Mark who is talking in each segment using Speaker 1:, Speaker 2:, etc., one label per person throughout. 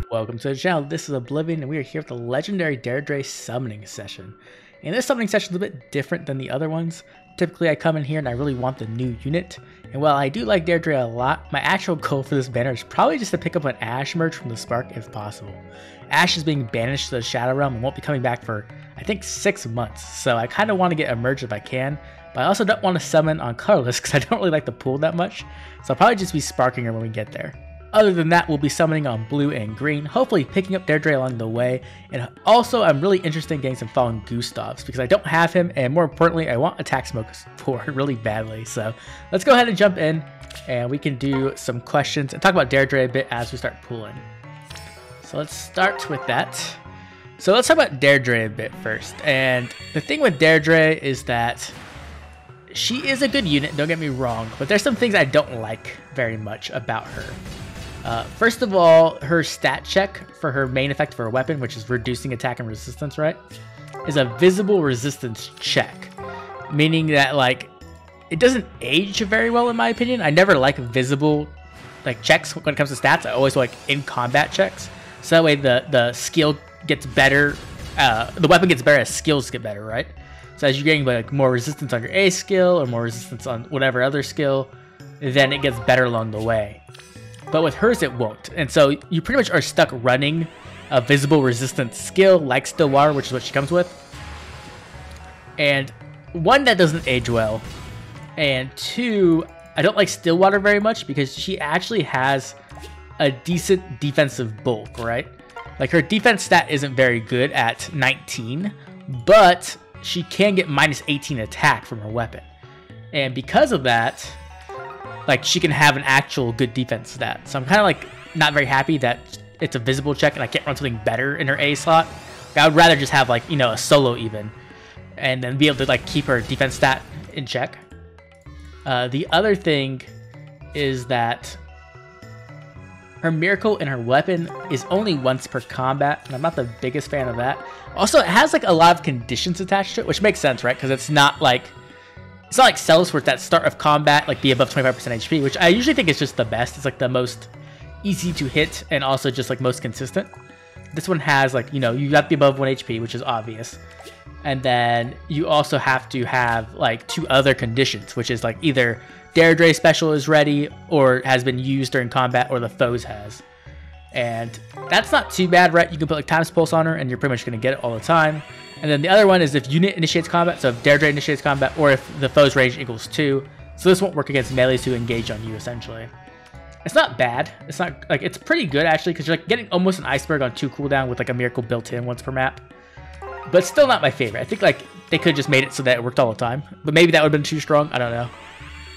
Speaker 1: Welcome to the channel. This is Oblivion, and we are here with the legendary Deirdre summoning session. And this summoning session is a bit different than the other ones. Typically I come in here and I really want the new unit. And while I do like Deirdre a lot, my actual goal for this banner is probably just to pick up an Ashe merge from the Spark if possible. Ashe is being banished to the Shadow Realm and won't be coming back for, I think, 6 months. So I kind of want to get a merge if I can. But I also don't want to summon on colorless because I don't really like the pool that much. So I'll probably just be sparking her when we get there. Other than that, we'll be summoning on blue and green, hopefully picking up Deirdre along the way. And also, I'm really interested in getting some Fallen Gustavs because I don't have him, and more importantly, I want Attack Smoke for really badly. So let's go ahead and jump in, and we can do some questions and talk about Deirdre a bit as we start pooling. So let's start with that. So let's talk about Deirdre a bit first. And the thing with Deirdre is that she is a good unit, don't get me wrong, but there's some things I don't like very much about her. First of all, her stat check for her main effect for her weapon, which is reducing attack and resistance, right, is a visible resistance check. Meaning that, like, it doesn't age very well in my opinion. I never like visible, like, checks when it comes to stats. I always like in-combat checks. So that way the skill gets better, the weapon gets better as skills get better, right? So as you're getting, like, more resistance on your A skill or more resistance on whatever other skill, then it gets better along the way. But with hers, it won't. And so you pretty much are stuck running a visible resistance skill like Still Water, which is what she comes with. And one, that doesn't age well. And two, I don't like Still Water very much because she actually has a decent defensive bulk, right? Like, her defense stat isn't very good at 19, but she can get minus 18 attack from her weapon. And because of that, like, she can have an actual good defense stat. So I'm kind of, like, not very happy that it's a visible check and I can't run something better in her A slot. I would rather just have, like, you know, a solo even, and then be able to, like, keep her defense stat in check. The other thing is that her miracle in her weapon is only once per combat, and I'm not the biggest fan of that. Also, it has, like, a lot of conditions attached to it, which makes sense, right? Because it's not like Celis where it's at start of combat, like, be above 25% HP, which I usually think is just the best. It's, like, the most easy to hit and also just, like, most consistent. This one has, like, you know, you have to be above 1 HP, which is obvious. And then you also have to have, like, 2 other conditions, which is, like, either Deirdre special is ready or has been used during combat, or the foes has. And that's not too bad, right? You can put, like, Times Pulse on her and you're pretty much going to get it all the time. And then the other one is if unit initiates combat, so if Deirdre initiates combat, or if the foe's range equals 2. So this won't work against melees who engage on you, essentially. It's not bad. It's not, like, it's pretty good, actually, because you're, like, getting almost an iceberg on 2 cooldown with, like, a miracle built in once per map. But still not my favorite. I think, like, they could have just made it so that it worked all the time. But maybe that would have been too strong. I don't know.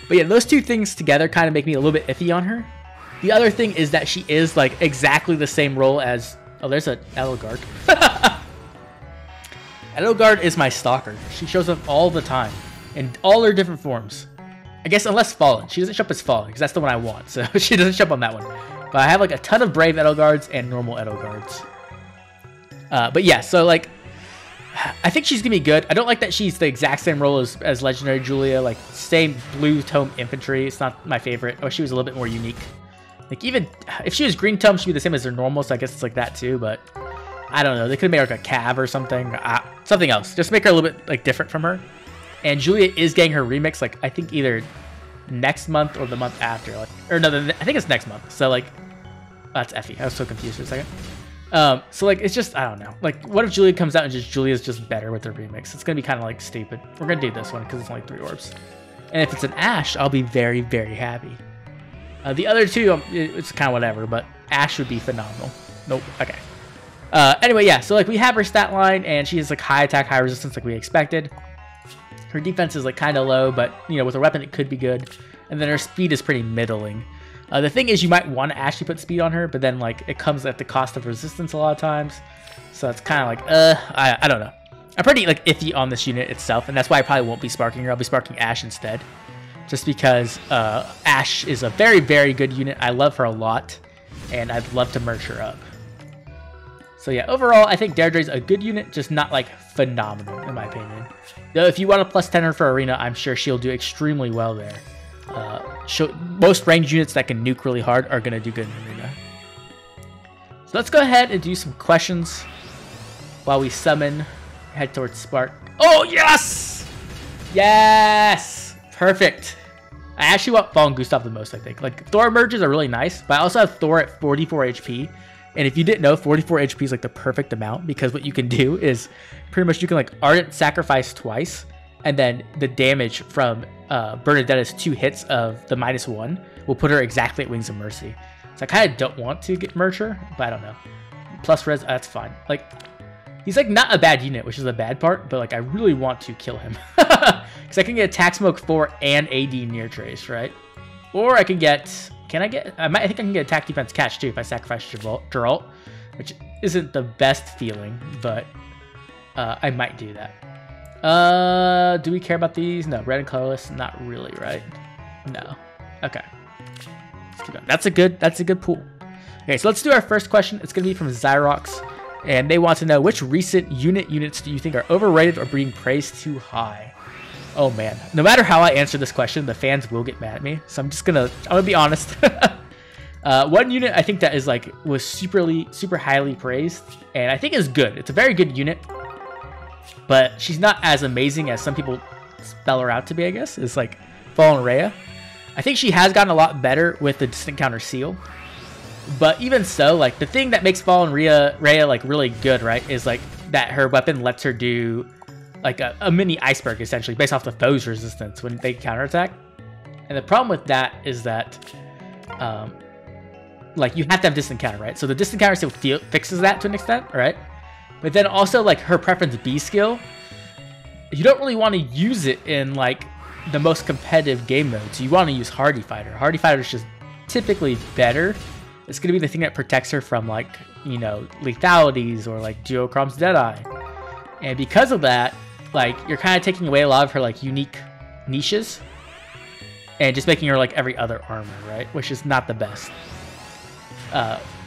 Speaker 1: But yeah, those 2 things together kind of make me a little bit iffy on her. The other thing is that she is, like, exactly the same role as... Oh, there's a Edelgard. Edelgard is my stalker. She shows up all the time in all her different forms. I guess unless Fallen. She doesn't show up as Fallen because that's the one I want. So she doesn't show up on that one. But I have, like, a ton of Brave Edelgards and normal Edelgards. But yeah, so, like, I think she's going to be good. I don't like that she's the exact same role as Legendary Julia. Like, same blue tome infantry. It's not my favorite. I wish she was a little bit more unique. Like, even if she was green tome, she'd be the same as her normal. So I guess it's like that too. But I don't know. They could have made her like a cav or something. Something else. Just make her a little bit, like, different from her. And Julia is getting her remix, like, I think either next month or the month after. Like, or no, I think it's next month. So, like, that's Effie. I was so confused for a second. So, like, it's just, I don't know. Like, what if Julia comes out and Julia's just better with her remix? It's going to be kind of, like, stupid. We're going to do this one because it's only 3 orbs. And if it's an Ashe, I'll be very, very happy. The other 2, it's kind of whatever, but Ashe would be phenomenal. Nope. Okay. Anyway, yeah, so, like, we have her stat line, and she has, like, high attack, high resistance like we expected. Her defense is, like, kind of low, but, you know, with her weapon, it could be good. And then her speed is pretty middling. The thing is, you might want to actually put speed on her, but then, like, it comes at the cost of resistance a lot of times. So it's kind of like, I don't know. I'm pretty, like, iffy on this unit itself, and that's why I probably won't be sparking her. I'll be sparking Ashe instead. Just because Ashe is a very, very good unit. I love her a lot, and I'd love to merge her up. So yeah, overall, I think Deirdre's a good unit, just not, like, phenomenal, in my opinion. Though if you want to plus 10 her for Arena, I'm sure she'll do extremely well there. Most ranged units that can nuke really hard are going to do good in Arena. So let's go ahead and do some questions while we summon, head towards Spark. Oh, yes! Yes! Perfect. I actually want Fallen Gustav the most, I think. Like, Thor merges are really nice, but I also have Thor at 44 HP. And if you didn't know, 44 HP is like the perfect amount, because what you can do is pretty much you can like Ardent Sacrifice twice, and then the damage from Bernadetta's 2 hits of the -1 will put her exactly at Wings of Mercy. So I kind of don't want to get merge her, but I don't know. Plus res, that's fine. Like, he's like not a bad unit, which is the bad part, but like I really want to kill him. Because I can get Attack Smoke 4 and AD Near Trace, right? Or I can get... I think I can get Attack Defense Catch too if I sacrifice Geralt, which isn't the best feeling, but I might do that. Do we care about these? No, red and colorless, not really, right? No. Okay. Let's keep going. That's a good pool. Okay, so let's do our first question. It's gonna be from Xyrox, and they want to know which recent units do you think are overrated or being praised too high? Oh man, no matter how I answer this question, the fans will get mad at me. So I'm gonna be honest. One unit I think that is like was super highly praised, and I think is good. It's a very good unit, but she's not as amazing as some people spell her out to be, I guess. It's like Fallen Rhea. I think she has gotten a lot better with the distant counter seal. But even so, like the thing that makes Fallen Rhea like really good, right, is like that her weapon lets her do like a mini iceberg, essentially, based off the foe's resistance when they counterattack. And the problem with that is that, like, you have to have distant counter, right? So the distant counter still fixes that to an extent, right? But then also, like, her preference B skill, you don't really want to use it in, like, the most competitive game modes. You want to use Hardy Fighter. Hardy Fighter is just typically better. It's going to be the thing that protects her from, like, you know, lethalities or, like, Geochrom's Deadeye. And because of that, like, you're kind of taking away a lot of her, like, unique niches and just making her like every other armor, right? Which is not the best.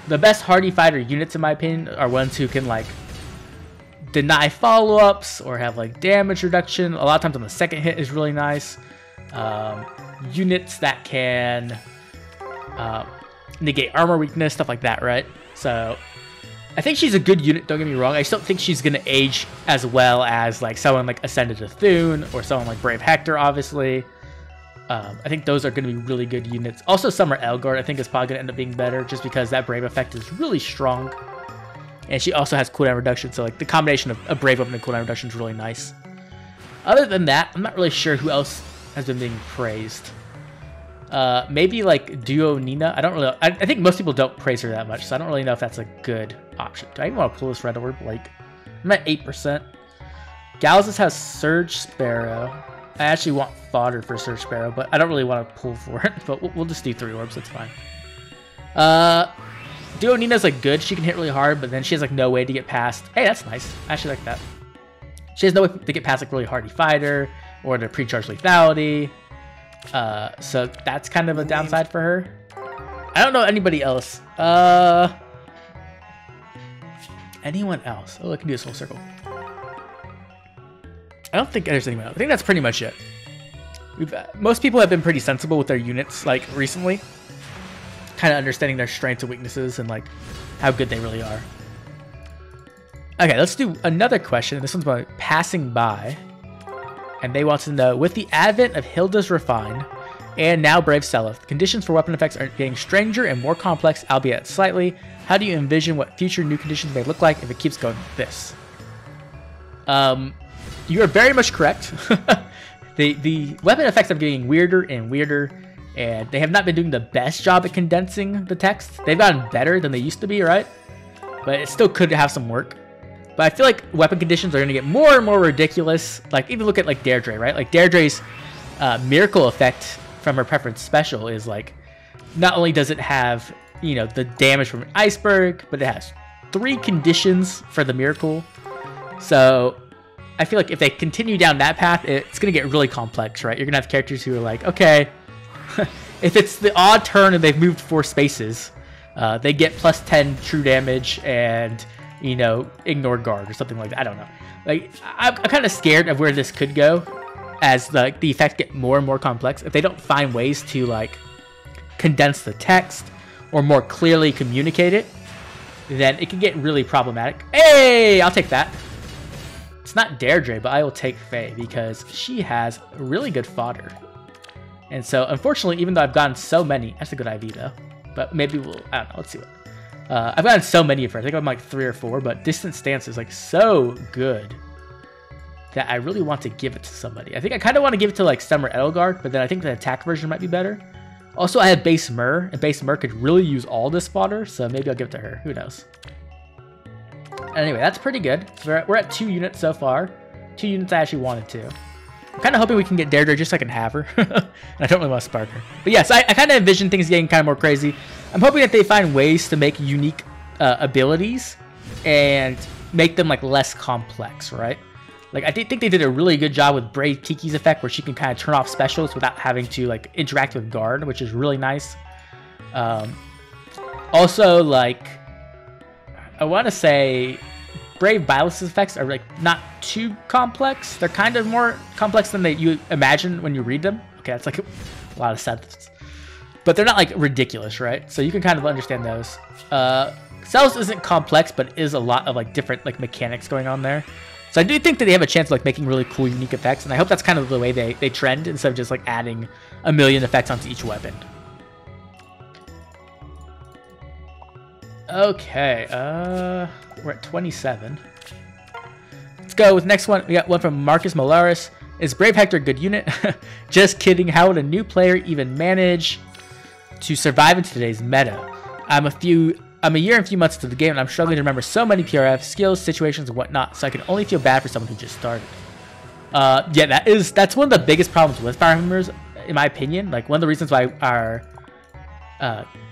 Speaker 1: The best Hardy Fighter units, in my opinion, are ones who can, like, deny follow-ups or have, like, damage reduction. A lot of times on the second hit is really nice. Units that can negate armor weakness, stuff like that, right? So I think she's a good unit, don't get me wrong. I just don't think she's going to age as well as, like, someone like Ascended to Thune or someone like Brave Hector, obviously. I think those are going to be really good units. Also, Summer Elgard, I think, is probably going to end up being better just because that Brave effect is really strong. And she also has cooldown reduction, so, like, the combination of a Brave weapon and cooldown reduction is really nice. Other than that, I'm not really sure who else has been being praised. Maybe like Duo Nina. I think most people don't praise her that much, so I don't really know if that's a good option. Do I even want to pull this red orb? Like, I'm at 8%. Galzus has Surge Sparrow. I actually want fodder for Surge Sparrow, but I don't really want to pull for it. But we'll just do 3 orbs. That's fine. Duo Nina's like good. She can hit really hard, but then she has like no way to get past. Hey, that's nice. I actually like that. She has no way to get past like really hardy fighter or to pre-charge lethality. So that's kind of a downside for her. I don't know anybody else. Anyone else? Oh, I can do this whole circle. I don't think there's anyone else. I think that's pretty much it. Most people have been pretty sensible with their units, like, recently. Kind of understanding their strengths and weaknesses and, like, how good they really are. Okay, let's do another question. This one's about Passing By. And they want to know, with the advent of Hilda's Refine and now Brave Seleth, conditions for weapon effects are getting stranger and more complex, albeit slightly. How do you envision what future new conditions may look like if it keeps going like this? You are very much correct. The weapon effects are getting weirder and weirder, and they have not been doing the best job at condensing the text. They've gotten better than they used to be, right? But it still could have some work. But I feel like weapon conditions are going to get more and more ridiculous. Like, even look at, like, Deirdre, right? Like, Deirdre's miracle effect from her preference special is, like, not only does it have, you know, the damage from an iceberg, but it has 3 conditions for the miracle. So I feel like if they continue down that path, it's going to get really complex, right? You're going to have characters who are like, okay, if it's the odd turn and they've moved 4 spaces, they get plus 10 true damage and, you know, ignore guard or something like that. I don't know. Like, I'm kind of scared of where this could go. as the effects get more and more complex, if they don't find ways to like condense the text or more clearly communicate it, then it can get really problematic. Hey, I'll take that. It's not Deirdre, but I will take Faye because she has really good fodder. And so, unfortunately, even though I've gotten so many, that's a good IV though. But maybe we'll, I don't know, let's see what. I've gotten so many of her. I think I'm like 3 or 4, but Distant Stance is like so good that I really want to give it to somebody. I think I kind of want to give it to like Summer Edelgard, but then I think the attack version might be better. Also, I have Base Myr, and Base Myr could really use all this fodder, so maybe I'll give it to her. Who knows? Anyway, that's pretty good. So we're at 2 units so far. 2 units I actually wanted to. I'm kind of hoping we can get Deirdre just so I can have her. And I don't really want to spark her. But yes, I kind of envision things getting kind of more crazy. I'm hoping that they find ways to make unique abilities and make them like less complex, right? Like I think they did a really good job with Brave Tiki's effect, where she can kind of turn off specials without having to like interact with guard, which is really nice. Also, like I want to say Brave Byleth's effects are like not too complex. They're kind of more complex than you imagine when you read them. Okay, that's like a lot of sentences. But they're not like ridiculous, right? So you can kind of understand those. Cells isn't complex, but is a lot of like different like mechanics going on there. So I do think that they have a chance of like making really cool, unique effects, and I hope that's kind of the way they trend instead of just like adding a million effects onto each weapon. Okay, we're at 27. Let's go with the next one. We got one from Marcus Molaris. Is Brave Hector a good unit? Just kidding. How would a new player even manage to survive in today's meta? I'm a year and a few months into the game, and I'm struggling to remember so many PRF skills, situations, and whatnot, so I can only feel bad for someone who just started. Yeah, that's one of the biggest problems with Fire Emblems, in my opinion. Like, one of the reasons why our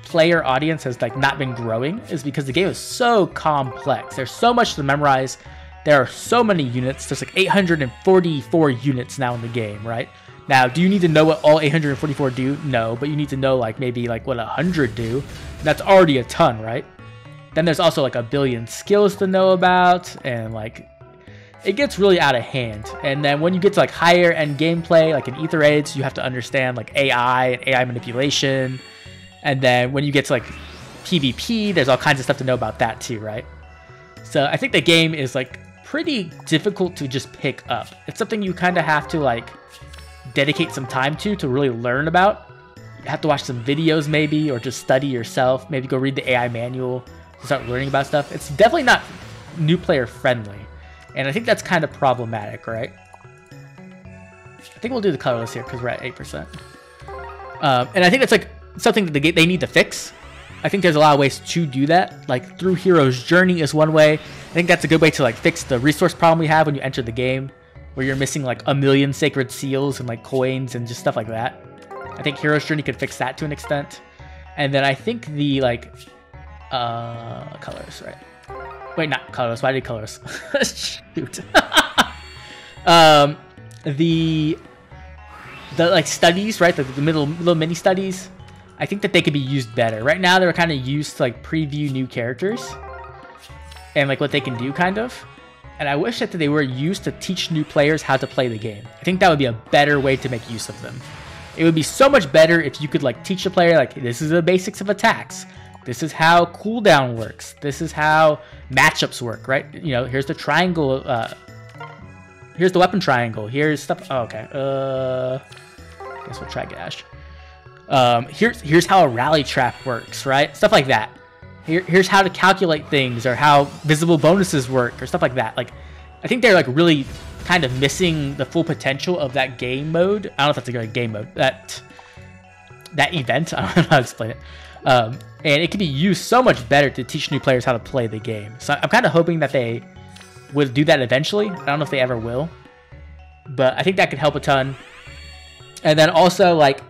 Speaker 1: player audience has like not been growing is because the game is so complex. There's so much to memorize. There are so many units. There's like 844 units now in the game, right? Now, do you need to know what all 844 do? No, but you need to know like maybe like what 100 do. That's already a ton, right? Then there's also like a billion skills to know about, and like it gets really out of hand. And then when you get to like higher end gameplay, like in Ether Raids, you have to understand like AI and AI manipulation. And then when you get to like PvP, there's all kinds of stuff to know about that too, right? So I think the game is like pretty difficult to just pick up. It's something you kind of have to like dedicate some time to really learn about. You have to watch some videos maybe, or just study yourself. Maybe go read the AI manual to start learning about stuff. It's definitely not new player friendly. And I think that's kind of problematic, right? I think we'll do the colorless here because we're at 8%. And I think that's like something that they need to fix. I think there's a lot of ways to do that. Like through Hero's Journey is one way. I think that's a good way to like fix the resource problem we have when you enter the game, where you're missing like a million sacred seals and like coins and just stuff like that. I think Hero's Journey could fix that to an extent. And then I think the like colors, right? Wait, not colors. Why did colors? Shoot. The like studies, right? The little mini studies. I think that they could be used better. Right now, they're kind of used to like preview new characters and like what they can do, kind of. And I wish that they were used to teach new players how to play the game. I think that would be a better way to make use of them. It would be so much better if you could like teach a player like, this is the basics of attacks. This is how cooldown works. This is how matchups work, right? You know, here's the triangle. Here's the weapon triangle. Here's stuff. Oh, okay. Guess we'll try Gash. Here's how a rally trap works, right? Stuff like that. Here's how to calculate things, or how visible bonuses work, or stuff like that. Like, I think they're like really kind of missing the full potential of that game mode. I don't know if that's a good game mode. That event. I don't know how to explain it. And it can be used so much better to teach new players how to play the game. So I'm kind of hoping that they would do that eventually. I don't know if they ever will, but I think that could help a ton. And then also like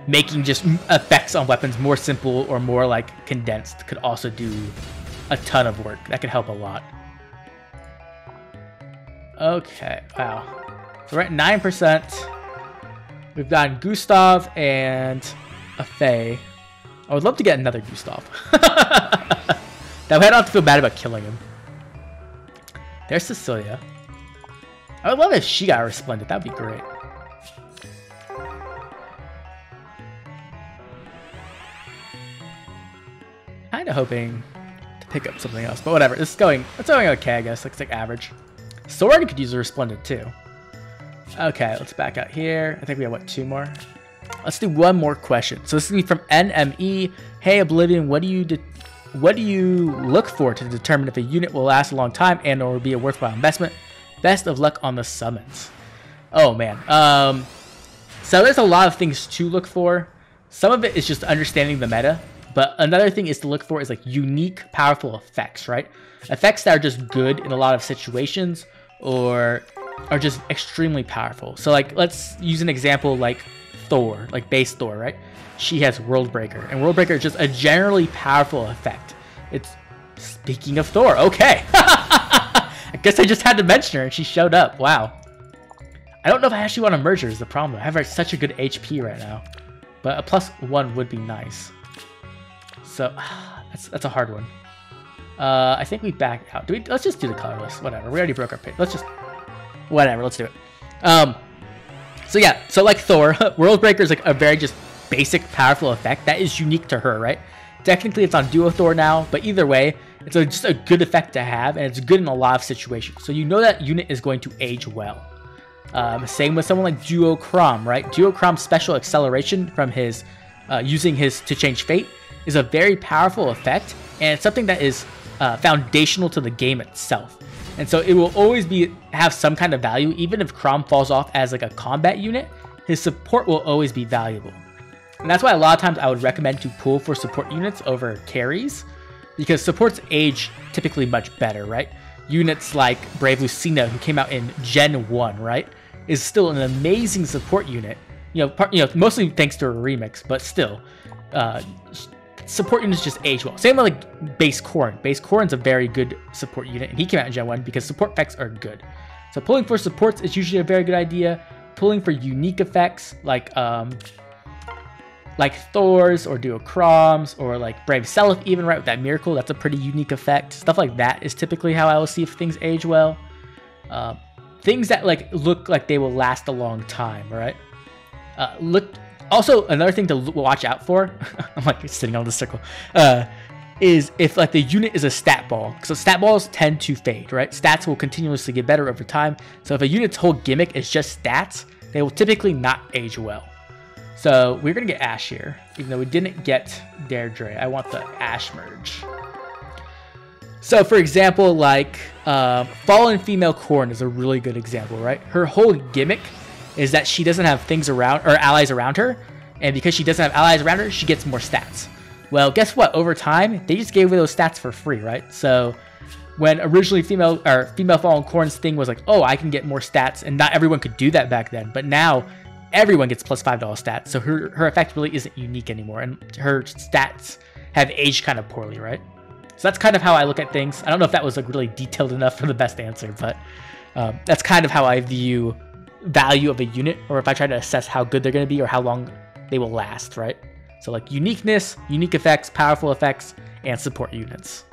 Speaker 1: making just effects on weapons more simple or more like condensed could also do a ton of work. That could help a lot. Okay, wow. So we're at 9%. We've gotten Gustav and a Faye. I would love to get another Gustav. That way I don't have to feel bad about killing him. There's Cecilia. I would love if she got Resplendent. That would be great. Kind of hoping to pick up something else, but whatever. It's going okay, I guess. Looks like average. Sword could use a Resplendent too. Okay, let's back out here. I think we have, what, 2 more? Let's do one more question. So this is going to be from NME. Hey, Oblivion, what do you look for to determine if a unit will last a long time and or be a worthwhile investment? Best of luck on the summons. Oh, man. So there's a lot of things to look for. Some of it is just understanding the meta. But another thing is to look for is like unique, powerful effects, right? Effects that are just good in a lot of situations or are just extremely powerful. So like, let's use an example like Thor, like base Thor, right? She has World Breaker, and World Breaker is just a generally powerful effect. It's, speaking of Thor, okay. I guess I just had to mention her and she showed up. Wow. I don't know if I actually want to merge her is the problem. I have such a good HP right now, but a +1 would be nice. So that's a hard one. I think we back out. Let's just do the colorless. Whatever. We already broke our pick. Let's just whatever. Let's do it. So yeah. So like Thor, World Breaker is like a very just basic powerful effect that is unique to her, right? Technically, it's on Duo Thor now, but either way, it's just a good effect to have, and it's good in a lot of situations. So you know that unit is going to age well. Same with someone like Duo Crom, right? Duo Crom's special acceleration from his using his to change fate is a very powerful effect, and it's something that is foundational to the game itself. And so it will always have some kind of value, even if Crom falls off as like a combat unit, his support will always be valuable. And that's why a lot of times I would recommend to pull for support units over carries, because supports age typically much better, right? Units like Brave Lucina, who came out in Gen 1, right, is still an amazing support unit. Mostly thanks to a remix, but still, support units just age well. Same with like Base Corrin. Base Corrin's a very good support unit, and he came out in Gen 1 because support effects are good. So pulling for supports is usually a very good idea. Pulling for unique effects like Thor's or Duo Crom's or like Brave Seliph even, right, with that Miracle, that's a pretty unique effect. Stuff like that is typically how I will see if things age well. Things that like look like they will last a long time, right? Also, another thing to watch out for, I'm like sitting on the circle, is if like the unit is a stat ball. So stat balls tend to fade, right? Stats will continuously get better over time. So if a unit's whole gimmick is just stats, they will typically not age well. So we're going to get Ash here, even though we didn't get Deirdre. I want the Ash merge. So for example, like Fallen Female Corrin is a really good example, right? Her whole gimmick is that she doesn't have things around or allies around her, and because she doesn't have allies around her, she gets more stats. Well, guess what? Over time, they just gave away those stats for free, right? So when originally Female Fallen Corrin's thing was like, oh, I can get more stats, and not everyone could do that back then, but now everyone gets +$5 stats, so her effect really isn't unique anymore, and her stats have aged kind of poorly, right? So that's kind of how I look at things. I don't know if that was like really detailed enough for the best answer, but that's kind of how I view value of a unit, or if I try to assess how good they're going to be or how long they will last, right? So like uniqueness, unique effects, powerful effects, and support units.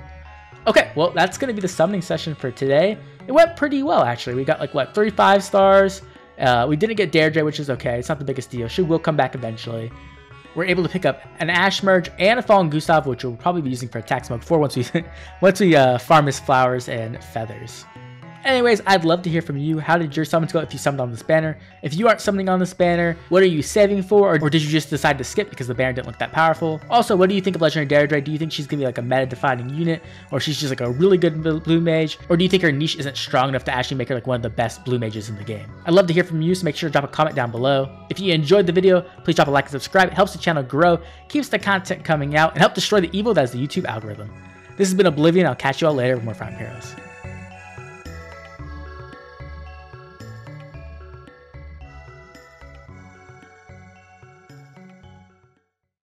Speaker 1: Okay, well, that's going to be the summoning session for today. It went pretty well, actually. We got like, what, 35 stars? We didn't get Deirdre, which is okay. It's not the biggest deal. She will come back eventually. We're able to pick up an Ash merge and a Fallen Gustav, which we'll probably be using for Attack Smoke 4 once we farm his flowers and feathers. Anyways, I'd love to hear from you. How did your summons go if you summoned on this banner? If you aren't summoning on this banner, what are you saving for? Or did you just decide to skip because the banner didn't look that powerful? Also, what do you think of Legendary Deirdre? Do you think she's going to be like a meta-defining unit? Or she's just like a really good blue mage? Or do you think her niche isn't strong enough to actually make her like one of the best blue mages in the game? I'd love to hear from you, so make sure to drop a comment down below. If you enjoyed the video, please drop a like and subscribe. It helps the channel grow, keeps the content coming out, and help destroy the evil that is the YouTube algorithm. This has been Oblivion. I'll catch you all later with more Fire Heroes.